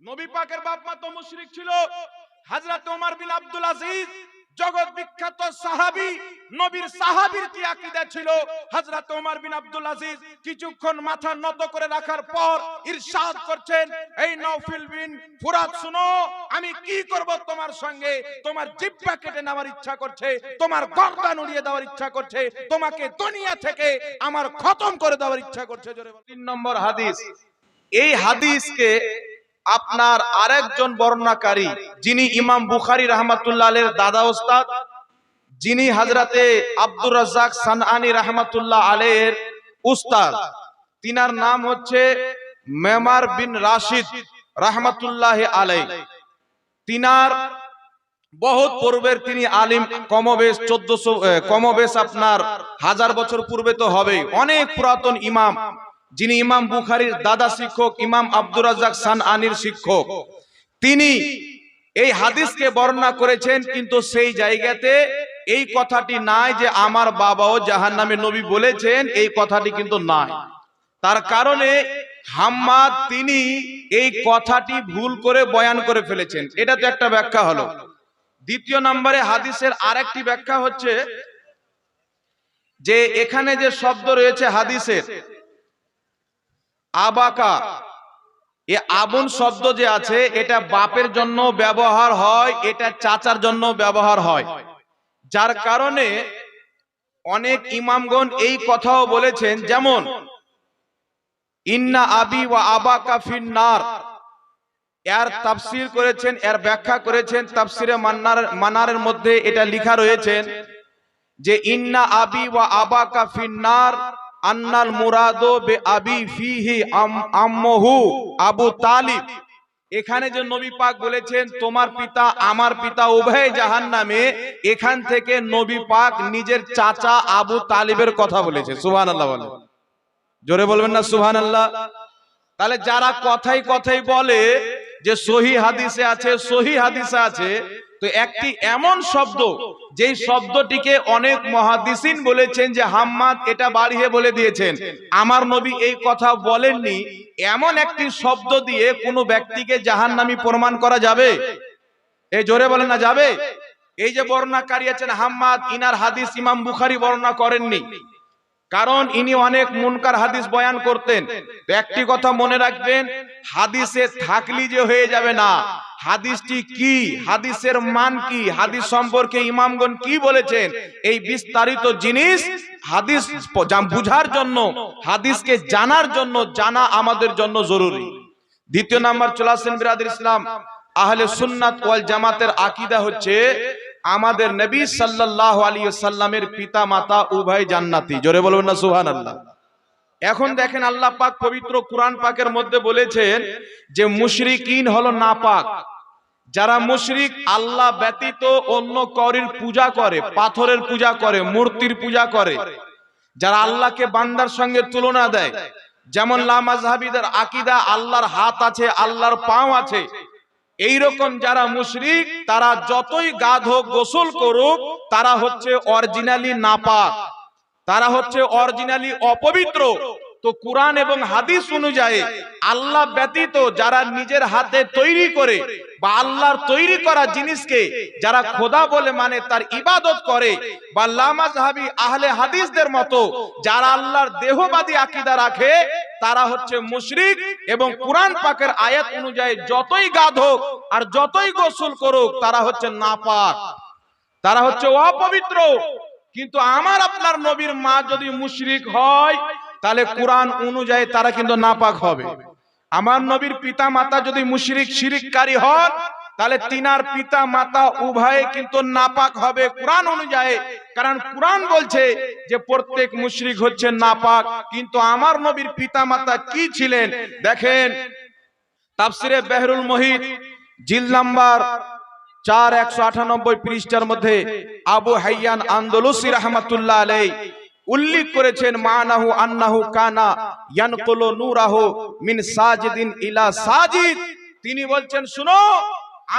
নবী পাকের বাপ মা তো মুশরিক ছিল। হযরত ওমর বিন আব্দুল আজিজ জগৎ বিখ্যাত সাহাবী, নবীর সাহাবীর কি আকীদা ছিল? হযরত ওমর বিন আব্দুল আজিজ কিছুক্ষণ মাথা নত করে রাখার পর ইরশাদ করছেন, এই নওফিল বিন ফুরাত শুনো, আমি কি করব তোমার সঙ্গে? তোমার জিহ্বা কেটে নেওয়ার ইচ্ছা করছে, তোমার গর্দান উড়িয়ে দেওয়ার ইচ্ছা করছে, তোমাকে দুনিয়া থেকে আমার খতম করে দেওয়ার ইচ্ছা করছে। জোরে বল। 3 নম্বর হাদিস। এই হাদিসকে আপনার আরেকজন বর্ণনাকারী, যিনি ইমাম বুখারী রাহমাতুল্লাহ আলাইহির দাদা ওস্তাদ, যিনি হযরতে আব্দুর রাজ্জাক সানআনী রাহমাতুল্লাহ আলাইহির উস্তাদ, তিনার নাম হচ্ছে মেমার বিন রাশিদ রাহমাতুল্লাহ আলাইহি। তিনার বহুত পূর্বের তিনি আলিম, কমবেশ 1400 কমবেশ আপনার 1000 বছর পূর্বে তো হবেই, অনেক পুরাতন ইমাম, যিনি ইমাম বুখারীর দাদা শিক্ষক ইমাম আব্দুর রাজ্জাক সানআনীর শিক্ষক। তিনি এই হাদিসকে বর্ণনা করেছেন, কিন্তু সেই জায়গাতে এই কথাটি নাই যে আমার বাবাও জাহান্নামে, নবী বলেছেন এই কথাটি কিন্তু নাই। তার কারণে হাম্মাদ তিনি এই কথাটি ভুল করে বয়ান করে ফেলেছেন। এটা তো একটা ব্যাখ্যা হলো। দ্বিতীয় নম্বরে হাদিসের আরেকটি ব্যাখ্যা হচ্ছে যে এখানে যে শব্দ রয়েছে হাদিসের আবাকা, এ আবুন শব্দ যে আছে, এটা বাপের জন্য ব্যবহার হয়, এটা চাচার জন্য ব্যবহার হয়। যার কারণে অনেক ইমামগণ এই কথাও বলেছেন, যেমন ইন্না আবি ওয়া আবাকা ফিন্নার, এর তাফসীর করেছেন, এর ব্যাখ্যা করেছেন তাফসীরে মানারের মধ্যে এটা লেখা রয়েছে যে ইন্না আবি ওয়া আবাকা ফিন্নার আন্নাল মুরাদু বে আবি ফিহি আম্মহু আবু তালিব। এখানে যে নবী পাক বলেছেন তোমার পিতা আমার পিতা উভয় জাহান্নামে, এখান থেকে নবী পাক নিজের চাচা আবু তালিবের কথা বলেছে। সুবহানাল্লাহ বলেন, জোরে বলবেন না সুবহানাল্লাহ। তাহলে যারা কথাই কথাই বলে যে সহি হাদিসে আছে, সহি হাদিসে আছে, তো একটি এমন শব্দ যেই শব্দটিকে অনেক মুহাদ্দিসিন বলেছেন যে হাম্মাদ এটা বাড়িয়ে বলে দিয়েছেন, আমার নবী এই কথা বলেননি, এমন একটি শব্দ দিয়ে কোনো ব্যক্তিকে জাহান্নামী প্রমাণ করা যাবে? এই জোরে বলেন না যাবে? এই যে বর্ণনাকারী আছেন হাম্মাদ, ইনার হাদিস ইমাম বুখারী বর্ণনা করেননি, কারণ ইনি অনেক মুনকার হাদিস বয়ান করতেন। তো একটি কথা মনে রাখবেন, হাদিসে থাকলি যে হয়ে যাবে না, হাদিসটি কি, হাদিসের মান কি, হাদিস সম্পর্কে ইমামগণ কি বলেছেন, এই বিস্তারিত জিনিস হাদিস বুঝার জন্য, হাদিসকে জানার জন্য জানা আমাদের জন্য জরুরি। দ্বিতীয় নাম্বার চলে আসেন বিরাদর ইসলাম, আহলে সুন্নাত ওয়াল জামাতের আকীদা হচ্ছে আমাদের নবী সাল্লাল্লাহু আলাইহি ওয়াসাল্লামের পিতা মাতা উভয় জান্নাতি। জোরে বলবেন না সুবহানাল্লাহ। এখন দেখেন আল্লাহ পাক পবিত্র কুরআন পাকের মধ্যে বলেছেন যে মুশরিকিন হলো নাপাক। যারা মুশরিক, আল্লাহ ব্যতীত অন্য কাউরির পূজা করে, পাথরের পূজা করে, মূর্তির পূজা করে, যারা আল্লাহকে বান্দার সঙ্গে তুলনা দেয়, যেমন লামাযহাবীদের আকীদা আল্লাহর হাত আছে, আল্লাহর পাও আছে, এইরকম যারা মুশরিক, তারা যতই গাধ হোক, গোসল করুক, তারা হচ্ছে অরিজিনালি নাপাক, তারা হচ্ছে অরিজিনালি অপবিত্র। তো কুরআন এবং হাদিস অনুযায়ী আল্লাহ ব্যতীত যারা নিজের হাতে তৈরি করে বা আল্লাহর তৈরি করা জিনিসকে যারা খোদা বলে মানে, তার ইবাদত করে, বা লামাযহাবী আহলে হাদিসদের মতো যারা আল্লাহর দেহবাদী আকীদা রাখে, তারা হচ্ছে মুশরিক। এবং কুরআন পাকের আয়াত অনুযায়ী যতই গাধ হোক আর যতই গোসল করুক, তারা হচ্ছে নাপাক, তারা হচ্ছে অপবিত্র। কিন্তু আমার আপনার নবীর মা যদি মুশরিক হয়, তাহলে কুরআন অনুযায়ী তারা কিন্তু নাপাক হবে। আমার নবীর পিতা মাতা যদি মুশরিক শিরককারী হন, তাহলে তিনার পিতা মাতা উভয়ে কিন্তু নাপাক হবে কুরআন অনুযায়ী। কারণ কুরআন বলছে যে প্রত্যেক মুশরিক হচ্ছে নাপাক। কিন্তু আমার নবীর পিতা মাতা কি ছিলেন দেখেন, তাফসিরে বেহরুল মুহিত জিলদ নাম্বার 4 পৃষ্ঠার মধ্যে আবু হাইয়ান আন্দলুসি রাহমাতুল্লাহ আলাইহি উল্লেখ করেছেন, মানাহু আন্নাহু কানা ইয়ানকুলু নূরাহু মিন সাজিদিন ইলা সাজিদ। তিনি বলছেন শুনো,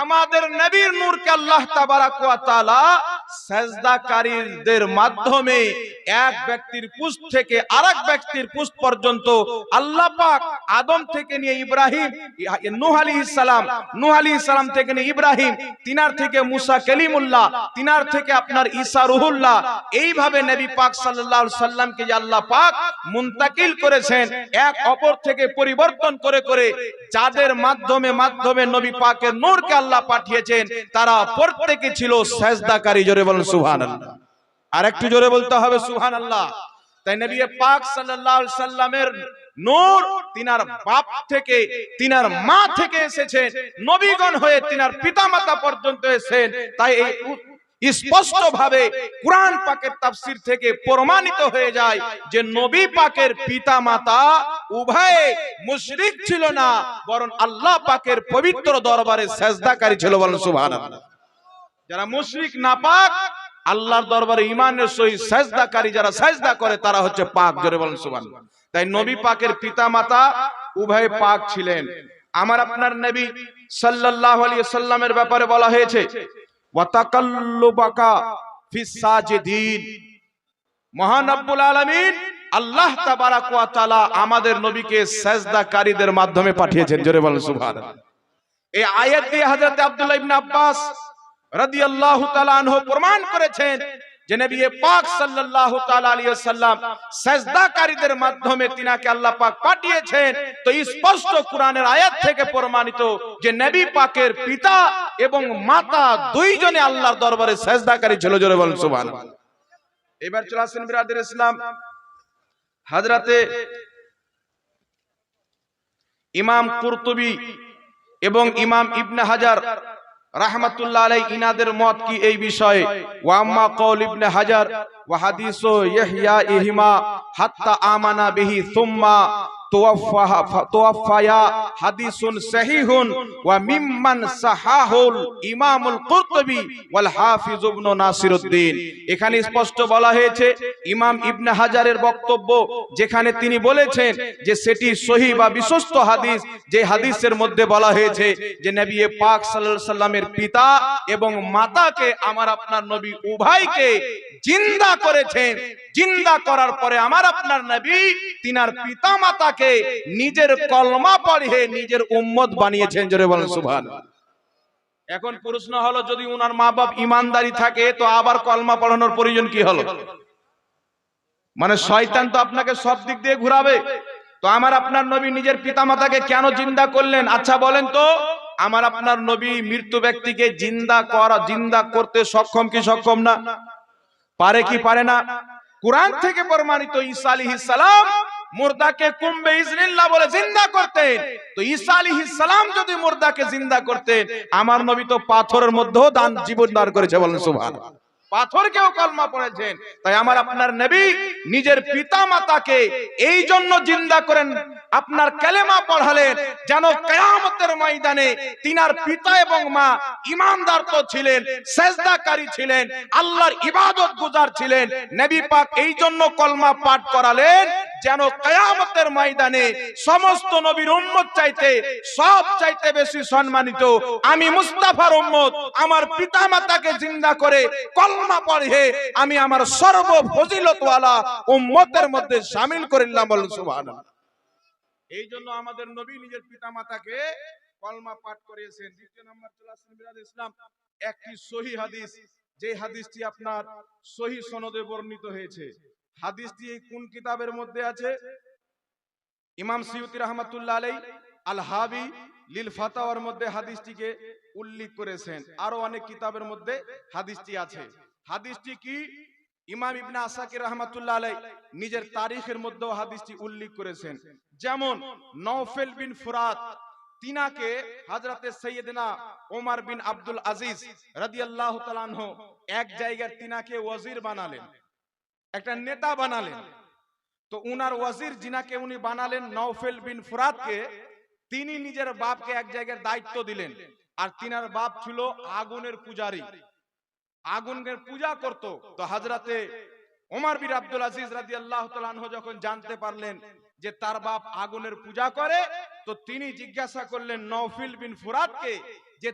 আমাদের নবীর নূরকে আল্লাহ তাবারাক ওয়া তাআলা সেজদাকারীদের মাধ্যমে এক ব্যক্তির পুষ্ট থেকে আরেক ব্যক্তির পুষ্ট পর্যন্ত আল্লাহ পাক আদম থেকে নিয়ে ইব্রাহিম, নূহ আলাইহিস সালাম, নূহ আলাইহিস সালাম থেকে নিয়ে ইব্রাহিম, তিনার থেকে মুসা কালিমুল্লাহ, তিনার থেকে আপনার ঈসা রুহুল্লাহ, এইভাবে নবী পাক সাল্লাল্লাহু আলাইহি সাল্লামকে যে আল্লাহ পাক মুনতাকিল করেছেন, এক অপর থেকে পরিবর্তন করে করে যাদের মাধ্যমে নবী পাকের নূরকে আল্লাহ পাঠিয়েছেন, তারা প্রত্যেকে ছিল সেজদাকারী। জোরে বলুন সুবহানাল্লাহ। আর একটু জোরে বলতে হবে সুবহানাল্লাহ। তাই নবী পাক সাল্লাল্লাহু আলাইহি সাল্লামের নূর তিনার বাপ থেকে, তিনার মা থেকে এসেছে, নবীগণ হয়ে তিনার পিতামাতা পর্যন্ত এসেছেন। তাই এই স্পষ্ট ভাবে কুরআন পাকের তাফসীর থেকে প্রমাণিত হয়ে যায় যে নবী পাকের পিতামাতা উভয়ে মুশরিক ছিল না, বরং আল্লাহ পাকের পবিত্র দরবারে সেজদাকারী ছিল। বলেন সুবহানাল্লাহ। যারা মুশরিক নাপাক, আল্লাহর দরবারে ঈমানের সহিত সেজদাকারী যারা সেজদা করে, তারা হচ্ছে পাক। জোরে বলেন সুবহানাল্লাহ। তাই নবী পাকের পিতামাতা উভয়ে পাক ছিলেন। আমার আপনার নবী সাল্লাল্লাহু আলাইহি ওয়াসাল্লামের ব্যাপারে বলা হয়েছে, ওয়া তাকাল্লুবাকা ফিস সাজিদিন। মহান রব্বুল আলামিন আল্লাহ তাবারাক ওয়া তাআলা আমাদের নবীকে সেজদাকারীদের মাধ্যমে পাঠিয়েছেন। জোরে বলেন সুবহানাল্লাহ। এই আয়াত দিয়ে হযরত আব্দুল্লাহ ইবনে আব্বাস রাদিয়াল্লাহু তাআলা আনহু প্রমাণ করেছেন যে নবী পাক সাল্লাল্লাহু তাআলা আলাইহি ওয়াসাল্লাম সেজদাকারীদের মাধ্যমে তিনাকে আল্লাহ পাক পাঠিয়েছেন। তো স্পষ্ট কোরআনের আয়াত থেকে প্রমাণিত যে নবী পাকের পিতা এবং মাতা দুইজনে আল্লাহর দরবারে সেজদাকারী ছিল। জোরে বলেন সুবহানাল্লাহ। এবার চলে আসেন বিরাদর ইসলাম, হযরতে ইমাম কুরতুবী এবং ইমাম ইবনে হাজার রাহমাতুল্লাহ আলাইহি ইনাদের মত কি এই বিষয়ে? ওয়া আম্মা কওল ইবনে হাজার ওয়া হাদিসু ইয়াহইয়া ইহিমা হাত্তা আমানা বিহি সুম্মা তুওয়াফায়া হাদিসুন সহিহুন ওয়া মিম্মান সাহাহুল ইমামুল কুরতুবী ওয়াল হাফিজ ইবনে নাসিরউদ্দিন। এখানে স্পষ্ট বলা হয়েছে ইমাম ইবনে হাজারের বক্তব্য, যেখানে তিনি বলেছেন যে সেটি সহিহ বা বিশ্বস্ত হাদিস, যে হাদিসের মধ্যে বলা হয়েছে যে নবী পাক সাল্লাল্লাহু আলাইহি সাল্লামের পিতা এবং মাতাকে আমার আপনার নবী উভয়কে জিন্দা করেছেন। জিন্দা করার পরে আমার আপনার নবী তিনার পিতা মাতাকে নিজের কলমা পড়িয়ে নিজের উম্মত বানিয়েছেন। জোরে বলেন সুবহানাল্লাহ। এখন প্রশ্ন হলো, যদি উনার মা বাপ ঈমানদারি থাকে তো আবার কলমা পড়ানোর প্রয়োজন কি হলো? মানে শয়তান তো আপনাকে সব দিক দিয়ে ঘুরাবে। তো আমার আপনার নবী নিজের পিতামাতাকে কেন জিন্দা করলেন? আচ্ছা বলেন তো, আমার আপনার নবী মৃত্যু ব্যক্তিকে জিন্দা করতে সক্ষম কি সক্ষম না? পারে কি পারে না? কুরআন থেকে প্রমাণিত ঈসা আলাইহিস সালাম মুর্দাকে কুম্বে ইজনিল্লাহ বলে জিন্দা করতেন। তো ঈসা আলাইহিস সালাম যদি মুর্দাকে জিন্দা করতেন, আমার নবী তো পাথরের মধ্যেও জীবন দান করেছে। বলেন সুবহানাল্লাহ। পাথরকেও কলমা পড়েছেন। তাই আমার আপনার নবী নিজের পিতা মাতাকে এই জন্য জিন্দা করেন, আপনার কালেমা পড়ালেন, যেন কিয়ামতের ময়দানে তিনার পিতা এবং মা ঈমানদার তো ছিলেন, সেজদাকারী ছিলেন, আল্লাহর ইবাদত গুজার ছিলেন। নবী পাক এই জন্য কলমা পাঠ করালেন যেন কিয়ামতের ময়দানে সমস্ত নবীর উম্মত চাইতে সব চাইতে বেশি সম্মানিত আমি মুস্তাফার উম্মত আমার পিতামাতাকে জিন্দা করে কলমা পড়ে আমি আমার সর্ব ফজিলতওয়ালা উম্মতের মধ্যে শামিল করে নিলাম। বলুন সুবহানাল্লাহ। এই জন্য আমাদের নবী নিজের পিতামাতাকে কলমা পাঠ করিয়েছেন। দ্বিতীয় নম্বর চলে আসেন বিরাদর ইসলাম, একটি সহিহ হাদিস, যে হাদিসটি আপনার সহিহ সনদে বর্ণিত হয়েছে। হাদিসটি কোন কিতাবের মধ্যে আছে? ইমাম সিয়ুতি রাহমাতুল্লাহ আলাইহি আল হাবি লিল ফাতাওয়ার মধ্যে হাদিসটিকে উল্লেখ করেছেন। আরো অনেক কিতাবের মধ্যে হাদিসটি আছে। হাদিসটি কি? ইমাম ইবনে আসাকির রাহমাতুল্লাহ আলাইহি নিজের তারিখের মধ্যেও হাদিসটি উল্লেখ করেছেন। যেমন নওফেল বিন ফুরাত তিনাকে হযরতে সাইয়েদনা ওমর বিন আব্দুল আজিজ রাদিয়াল্লাহু তাআলা আনহু এক জায়গায় তিনাকে ওয়াজির বানালেন, একটা নেতা বানালেন। তো উনার ওয়াজির যিনাকে উনি বানালেন নওফেল বিন ফুরাতকে, তিনি নিজের বাপকে এক জায়গায় দায়িত্ব দিলেন। আর তিনার বাপ ছিল আগুনের পূজারী, আগুনের পূজা করত। তো হযরতে ওমর বিন আব্দুল আজিজ রাদিয়াল্লাহু তাআলা আনহু যখন জানতে পারলেন যে তার বাপ আগুনের পূজা করে, তো তিনি জিজ্ঞাসা করলেন নওফেল বিন ফুরাতকে যে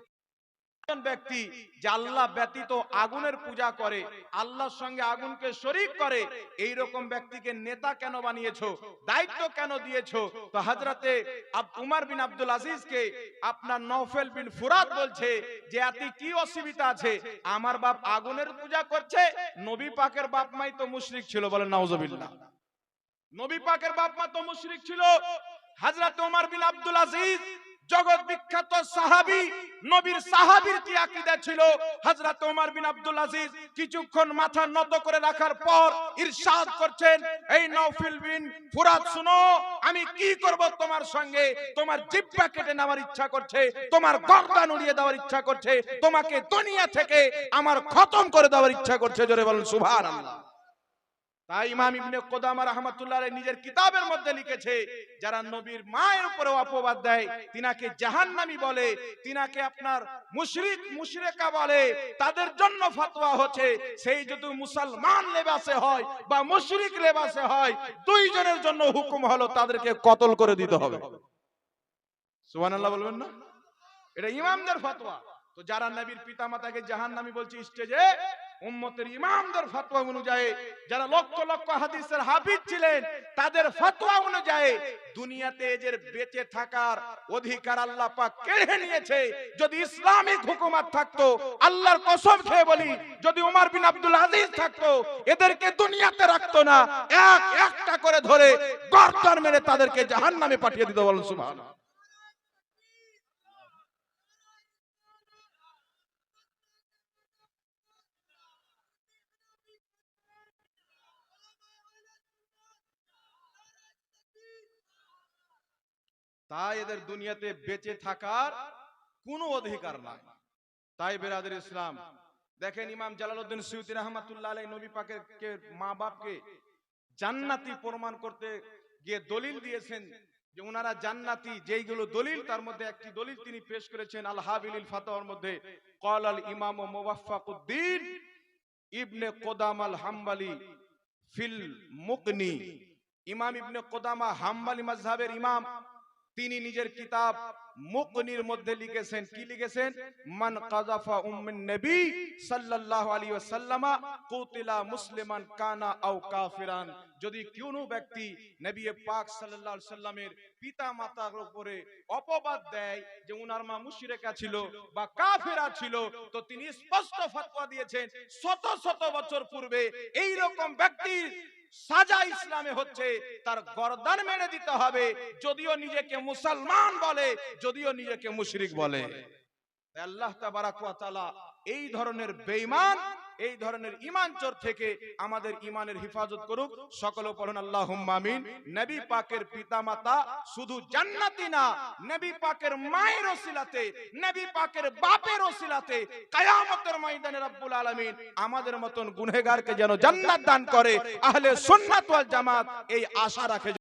ব্যক্তি যে আল্লাহ ব্যতীত আগুনের পূজা করে, আল্লাহর সঙ্গে আগুনকে শরীক করে, এই রকম ব্যক্তিকে নেতা কেন বানিয়েছো, দায়িত্ব কেন দিয়েছো? তো হযরতে উমর বিন আব্দুল আজিজকে আপনার নওফেল বিন ফুরাত বলছে যে এতে কি অসুবিধা আছে, আমার বাপ আগুনের পূজা করছে, নবী পাকের বাপ মাই তো মুশরিক ছিল, বলেন নাউজুবিল্লাহ। নবী পাকের বাপ মা তো মুশরিক ছিল। হযরত ওমর বিন আব্দুল আজিজ জগৎ বিখ্যাত সাহাবী, নবীর সাহাবীর কি আকীদা ছিল? হযরত ওমর বিন আব্দুল আজিজ কিছুক্ষণ মাথা নত করে রাখার পর ইরশাদ করছেন, এই নওফেল বিন ফুরাত শুনো, আমি কি করব তোমার সঙ্গে? তোমার জিহ্বা কেটে নেওয়ার ইচ্ছা করছে, তোমার গর্দান উড়িয়ে দেওয়ার ইচ্ছা করছে, তোমাকে দুনিয়া থেকে আমার খতম করে দেওয়ার ইচ্ছা করছে। জোরে বলেন সুবহানাল্লাহ। তাই ইমাম ইবনে কুদামা রাহমাতুল্লাহ আলাইহি নিজের কিতাবের মধ্যে লিখেছে, যারা নবীর মায়ের উপরে অপবাদ দেয়, তিনাকে জাহান্নামী বলে, তিনাকে আপনার মুশরিক মুশরিকা বলে, তাদের জন্য ফতোয়া হচ্ছে সেই যদি মুসলমান লেবাসে হয় বা মুশরিক লেবাসে হয়, দুইজনের জন্য হুকুম হলো তাদেরকে কতল করে দিতে হবে। সুবহানাল্লাহ বলবেন না? এটা ইমামদের ফতোয়া। তো যারা নবীর পিতামাতাকে জাহান্নামী বলছে স্টেজে, উম্মতের ইমামদের ফতোয়া অনুযায়ী, যারা লক্ষ লক্ষ হাদিসের হাফিজ ছিলেন, তাদের ফতোয়া অনুযায়ী দুনিয়াতে এদের বেঁচে থাকার অধিকার আল্লাহ পাক কেড়ে নিয়েছে। যদি ইসলামিক হুকুমত থাকতো, আল্লাহর কসম খেয়ে বলি, যদি ওমর বিন আব্দুল আজিজ থাকতো, এদেরকে দুনিয়াতে রাখতো না, এক একটা করে ধরে গর্দান মেরে তাদেরকে জাহান্নামে পাঠিয়ে দিত। বলেন সুবহানাল্লাহ। তাই এদের দুনিয়াতে বেঁচে থাকার কোনো অধিকার নাই। তাই বেরাদের ইসলাম, দেখেন ইমাম জালালউদ্দিন সুয়ুতী রাহমাতুল্লাহ আলাইহি নবী পাকের মা বাপকে জান্নাতি প্রমাণ করতে গিয়ে দলিল দিয়েছেন যে ওনারা জান্নাতি। যেইগুলো দলিল, তার মধ্যে একটি দলিল তিনি পেশ করেছেন আল হাবিলিল ফাতাওয়ার মধ্যে, ক্বাল আল ইমাম মুওয়াফফাকুদ্দিন ইবনে কুদামা আল হাম্বলি ফিল মুকনি। ইমাম ইবনে কুদামা হাম্বলি মাযহাবের ইমাম, তিনি নিজের কিতাব মুকনির মধ্যে লিখেছেন, কি লিখেছেন? মান কাযাফা উম্মুন নবী সাল্লাল্লাহু আলাইহি ওয়াসাল্লামা কুতিলা মুসলিমান কানা আও কাফিরান। যদি কোনো ব্যক্তি নবী পাক সাল্লাল্লাহু আলাইহি সাল্লামের পিতা মাতার উপরে অপবাদ দেয় যে উনার মা মুশরিকা ছিল বা কাফেরা ছিল, তো তিনি স্পষ্ট ফতোয়া দিয়েছেন শত শত বছর পূর্বে এই রকম ব্যক্তির সাজা ইসলামে হচ্ছে তার গর্দান মেরে দিতে হবে, যদিও নিজেকে মুসলমান বলে, যদিও নিজেকে মুশরিক বলে। আল্লাহ তাবারাক ওয়া তাআলা এই ধরনের বেঈমান, এই ধরনের ঈমান চোর থেকে আমাদের ঈমানের হেফাজত করুক। সকলে পড়ুন আল্লাহুম্মা আমিন। নবী পাকের পিতামাতা শুধু জান্নাতি না, নবী পাকের মায়ের ওসিলাতে, নবী পাকের বাপের ওসিলাতে কিয়ামতের ময়দানে রব্বুল আলামিন আমাদের মতন গুনাহগারকে যেন জান্নাত দান করে। আহলে সুন্নাত ওয়াল জামাত এই আশা রাখে।